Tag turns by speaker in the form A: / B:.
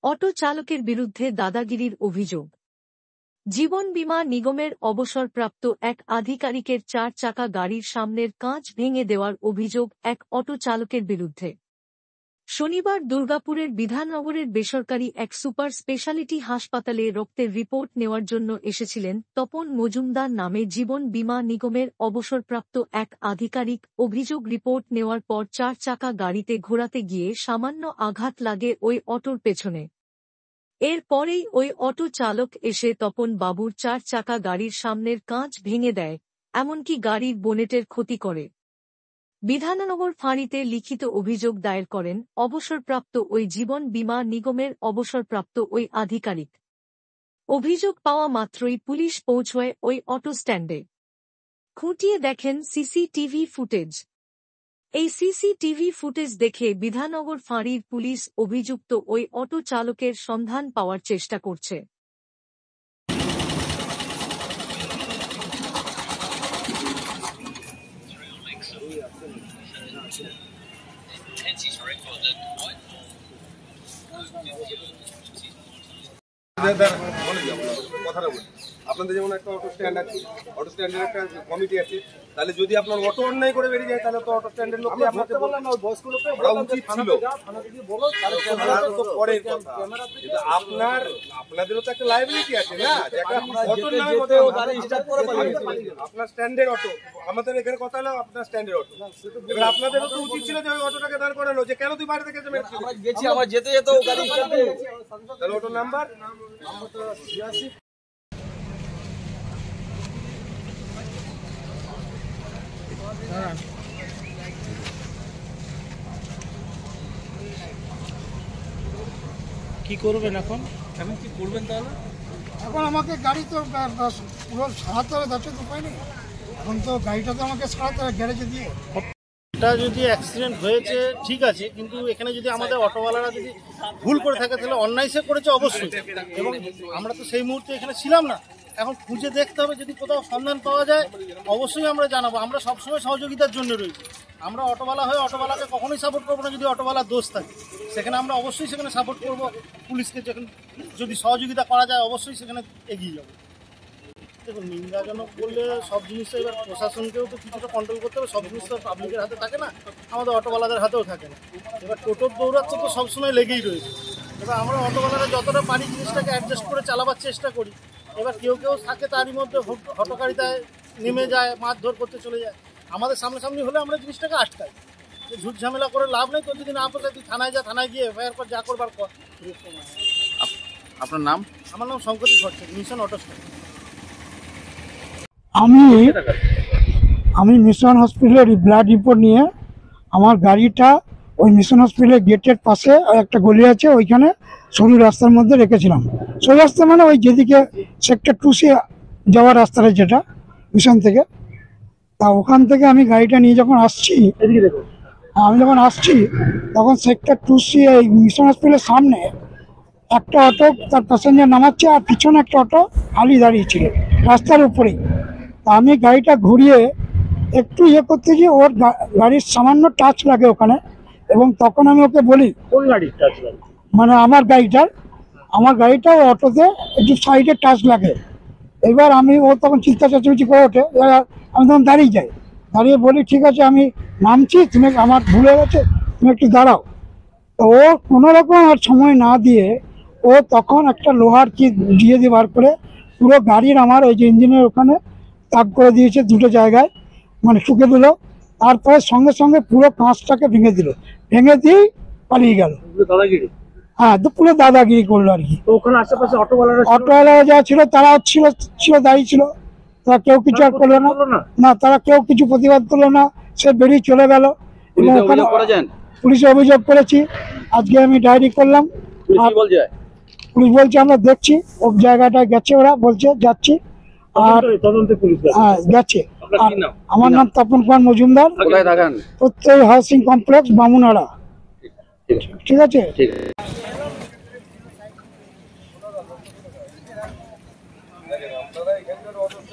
A: Auto চালকের বিরুদ্ধে দাদাগিরির অভিযোগ। জীবন বীমা নিগমের অবসরপ্রাপ্ত এক আধিকারিকের 4 চাকা গাড়ির সামনের কাঁচ ভেঙে দেওয়ার অভিযোগ এক অটো চালকের বিরুদ্ধে। শনিবার দুর্গাপুরের বিধাননগরের বেসরকারি এক সুপার স্পেশালিটি হাসপাতালে রক্তের রিপোর্ট নেওয়ার জন্য এসেছিলেন তপন মজুমদার নামে জীবন বীমা নিগমের অবসরপ্রাপ্ত এক আধিকারিক। অভিযোগ, রিপোর্ট নেওয়ার পর 4 চাকা গাড়িতে ঘোরাতে গিয়ে সামান্য আঘাত লাগে ওই অটোর পেছনে। এর পরেই ওই অটো চালক এসে তপন বাবুর 4 চাকা গাড়ির সামনের কাঁচ ভেঙে দেয়, এমনকি গাড়ির বোনেটের ক্ষতি করে। বিধাননগর ফাঁড়িতে লিখিত অভিযোগ দায়ের করেন অবসরপ্রাপ্ত ওই জীবন বীমা নিগমের অবসরপ্রাপ্ত ওই আধিকারিক। অভিযোগ পাওয়া মাত্রই পুলিশ পৌঁছয় ওই অটো স্ট্যান্ডে। খুঁটিয়ে দেখেন সিসিটিভি ফুটেজ। এই সিসিটিভি ফুটেজ দেখে বিধাননগর ফাঁড়ির পুলিশ অভিযুক্ত ওই অটো চালকের সন্ধান পাওয়ার চেষ্টা করছে।
B: আপনাদের যেমন একটা অটো স্ট্যান্ড আছে, অটো স্ট্যান্ডের একটা কমিটি আছে, তাহলে যদি আপনার অটো অন্যায় করে বেরিয়ে যায় তাহলে তো অটো স্ট্যান্ডের লোককে আপনাকে উচিত ছিল। পরের কথা, আপনাদেরও তো একটা লাইবিলিটি আছে না, আপনার স্ট্যান্ডের অটো, আমাদের এখানে কথা হলো আপনার স্ট্যান্ডের অটো, এবার আপনাদেরও তো উচিত ছিল যে ওই অটোটাকে দাঁড় করানো, যে কেন তুই বাড়ি থেকে গেছি আমার যেতে যেত তাহলে অটো নাম্বার
C: কি করবেন এখন? এখন কি করবেন তাহলে?
D: এখন আমাকে গাড়ি তো পুরো সারাতে হবে, তার তো উপায় নেই। এখন তো গাড়িটা তো আমাকে সারাতে হবে গ্যারেজে দিয়ে।
C: এটা যদি অ্যাক্সিডেন্ট হয়েছে ঠিক আছে, কিন্তু এখানে যদি আমাদের অটোওয়ালারা যদি ভুল করে থাকে তাহলে অন্যায় সে করেছে অবশ্যই, এবং আমরা তো সেই মুহূর্তে এখানে ছিলাম না। এখন খুঁজে দেখতে হবে, যদি কোথাও সন্ধান পাওয়া যায় অবশ্যই আমরা জানাবো। আমরা সবসময় সহযোগিতার জন্য রয়েছি। আমরা অটোওয়ালা হয়ে অটোওয়ালাকে কখনোই সাপোর্ট করবো না যদি অটোওয়ালার দোষ থাকে। সেখানে আমরা অবশ্যই সেখানে সাপোর্ট করবো পুলিশকে, যখন যদি সহযোগিতা করা যায় অবশ্যই সেখানে এগিয়ে যাবো। দেখুন, নিন্দাজনক বললে সব জিনিসটা এবার প্রশাসনকেও তো কিছুটা কন্ট্রোল করতে হবে। সব জিনিস তো পাবলিকের হাতে থাকে না, আমাদের অটোওয়ালাদের হাতেও থাকে না। এবার টোটোর দৌড়াচ্ছে তো সবসময় লেগেই রয়েছে। এবার আমরা অটোওয়ালারা যতটা পারি জিনিসটাকে অ্যাডজাস্ট করে চালাবার চেষ্টা করি। এবার কেউ কেউ থাকে তারই মধ্যে হটকারিতায় নেমে যায়, মারধর করতে চলে যায়। আমাদের সামনাসামনি হলে আমরা জিনিসটাকে আটকাই, ঝুট ঝামেলা করে লাভ নেই। তো যদি না পোষায় তুই থানায় যা, থানায় গিয়ে এফআইআর কর, যা করবার কর।
E: আপনার নাম?
C: আমার নাম Shankari Bhattacharya, mission auto stand.
D: আমি মিশন হসপিটালের ব্লাড রিপোর্ট নিয়ে আমার গাড়িটা ওই মিশন হসপিটালের গেটের পাশে একটা গলি আছে, ওইখানে সরু রাস্তার মধ্যে রেখেছিলাম। সরু রাস্তা মানে ওই যেদিকে সেক্টর 2C যাওয়ার রাস্তাটা, যেটা মিশন থেকে, তা ওখান থেকে আমি গাড়িটা নিয়ে যখন আসছি, তখন সেক্টর 2C এই মিশন হসপিটালের সামনে একটা অটো তার প্যাসেঞ্জার নামাচ্ছে, আর পিছনে একটা অটো খালি দাঁড়িয়েছিল রাস্তার উপরেই। তা আমি গাড়িটা ঘুরিয়ে একটু করতে গিয়ে ওর গাড়ির সামান্য টাচ লাগে ওখানে, এবং তখন আমি ওকে বলি,
C: কোন গাড়ির টাচ লাগে?
D: মানে আমার গাড়িটা অটোতে একটু সাইডে টাচ লাগে। এবার ও তখন চিৎকার চেঁচামেচি করে ওঠে। আমি তখন দাঁড়িয়ে যাই, দাঁড়িয়ে বলি, ঠিক আছে আমি নামছি, তুমি আমার ভুল হয়ে গেছে, তুমি একটু দাঁড়াও। তো ও কোনোরকম আর সময় না দিয়ে ও তখন একটা লোহার কি দিয়ে বার করে পুরো গাড়ির আমার ওই যে ইঞ্জিনের ওখানে তাক করে দিয়েছে দুটো জায়গায়, মানে শুকে দিল। তারপরে সঙ্গে সঙ্গে পুরো কাঁচটাকে ভেঙে দিয়েই পালিয়ে গেল। হ্যাঁ, তো পুরো দাদাগিরি করলো আর কি।
C: ওখানে আশেপাশে
D: অটোওয়ালারা যারা ছিল তারা ছিল দাঁড়িয়ে ছিল, তারা কেউ কিছু আর করলো না, তারা কেউ কিছু প্রতিবাদ করলো না, সে বেরিয়ে চলে গেল। এবং ওখানে পুলিশে অভিযোগ করেছি, আজকে আমি ডায়েরি করলাম। পুলিশ বলছে আমরা দেখছি, ও জায়গাটায় গেছে, ওরা বলছে যাচ্ছি। আর হ্যাঁ গেছে। আমার নাম তপন কুমার মজুমদার, প্রত্যয় হাউসিং কমপ্লেক্স, বামুনাড়া। ঠিক আছে।